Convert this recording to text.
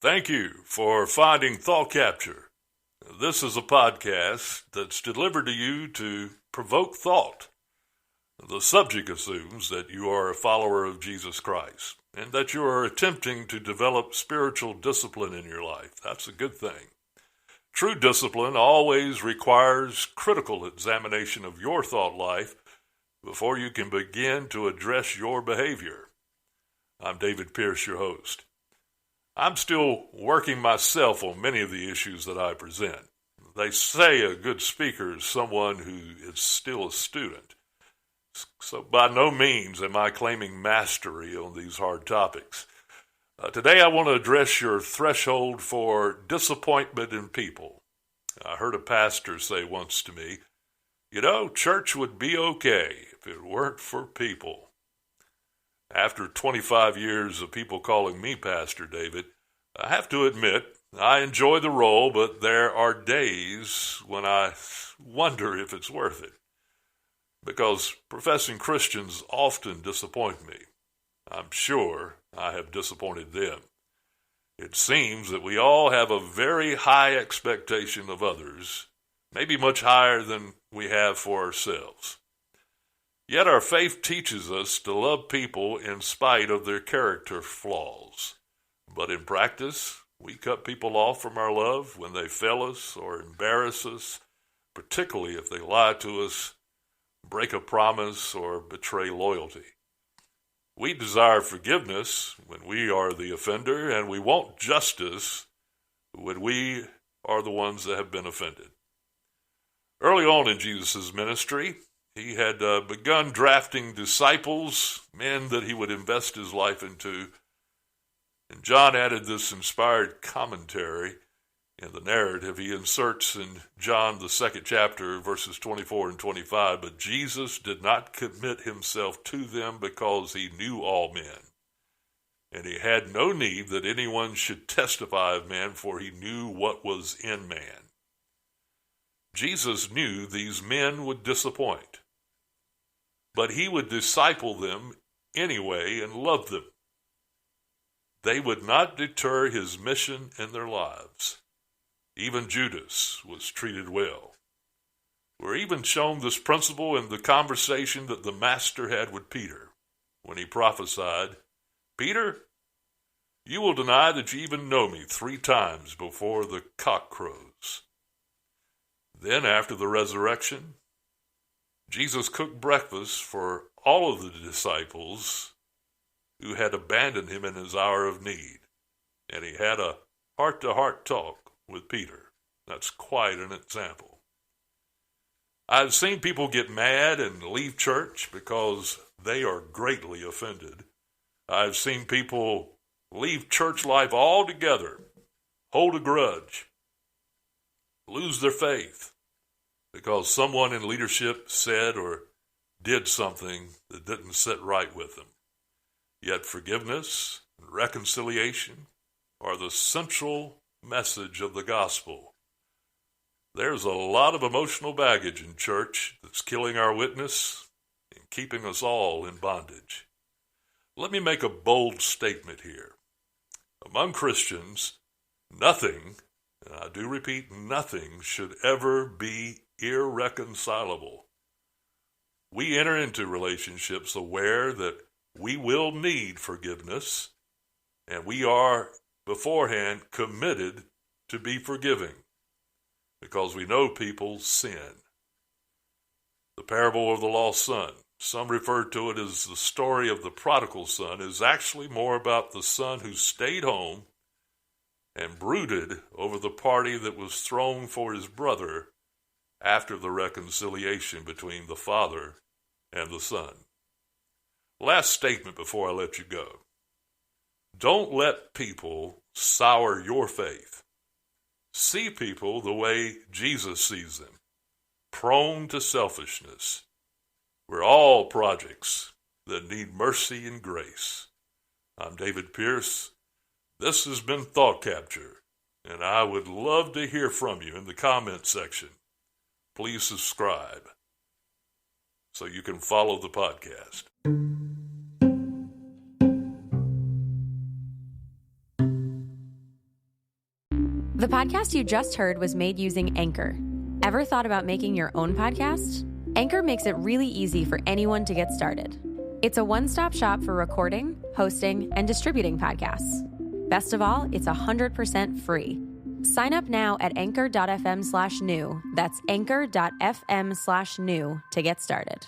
Thank you for finding Thought Capture. This is a podcast that's delivered to you to provoke thought. The subject assumes that you are a follower of Jesus Christ and that you are attempting to develop spiritual discipline in your life. That's a good thing. True discipline always requires critical examination of your thought life before you can begin to address your behavior. I'm David Pierce, your host. I'm still working myself on many of the issues that I present. They say a good speaker is someone who is still a student. So by no means am I claiming mastery on these hard topics. Today I want to address your threshold for disappointment in people. I heard a pastor say once to me, church would be okay if it weren't for people. After 25 years of people calling me Pastor David, I have to admit I enjoy the role, but there are days when I wonder if it's worth it. Because professing Christians often disappoint me. I'm sure I have disappointed them. It seems that we all have a very high expectation of others, maybe much higher than we have for ourselves. Yet our faith teaches us to love people in spite of their character flaws. But in practice, we cut people off from our love when they fail us or embarrass us, particularly if they lie to us, break a promise, or betray loyalty. We desire forgiveness when we are the offender, and we want justice when we are the ones that have been offended. Early on in Jesus' ministry, he had begun drafting disciples, men that he would invest his life into. And John added this inspired commentary in the narrative. He inserts in John, the 2nd chapter, verses 24 and 25, "But Jesus did not commit himself to them because he knew all men. And he had no need that anyone should testify of man, for he knew what was in man." Jesus knew these men would disappoint, but he would disciple them anyway and love them. They would not deter his mission in their lives. Even Judas was treated well. We're even shown this principle in the conversation that the master had with Peter when he prophesied, "Peter, you will deny that you even know me 3 times before the cock crows." Then after the resurrection, Jesus cooked breakfast for all of the disciples who had abandoned him in his hour of need. And he had a heart-to-heart talk with Peter. That's quite an example. I've seen people get mad and leave church because they are greatly offended. I've seen people leave church life altogether, hold a grudge, lose their faith, because someone in leadership said or did something that didn't sit right with them. Yet forgiveness and reconciliation are the central message of the gospel. There's a lot of emotional baggage in church that's killing our witness and keeping us all in bondage. Let me make a bold statement here. Among Christians, nothing, and I do repeat, nothing should ever be irreconcilable. We enter into relationships aware that we will need forgiveness, and we are beforehand committed to be forgiving because we know people sin. The parable of the lost son, some refer to it as the story of the prodigal son, is actually more about the son who stayed home and brooded over the party that was thrown for his brother after the reconciliation between the father and the son. Last statement before I let you go. Don't let people sour your faith. See people the way Jesus sees them, prone to selfishness. We're all projects that need mercy and grace. I'm David Pierce. This has been Thought Capture, and I would love to hear from you in the comments section. Please subscribe so you can follow the podcast. The podcast you just heard was made using Anchor. Ever thought about making your own podcast? Anchor makes it really easy for anyone to get started. It's a one-stop shop for recording, hosting, and distributing podcasts. Best of all, it's 100% free. Sign up now at anchor.fm/new. That's anchor.fm/new to get started.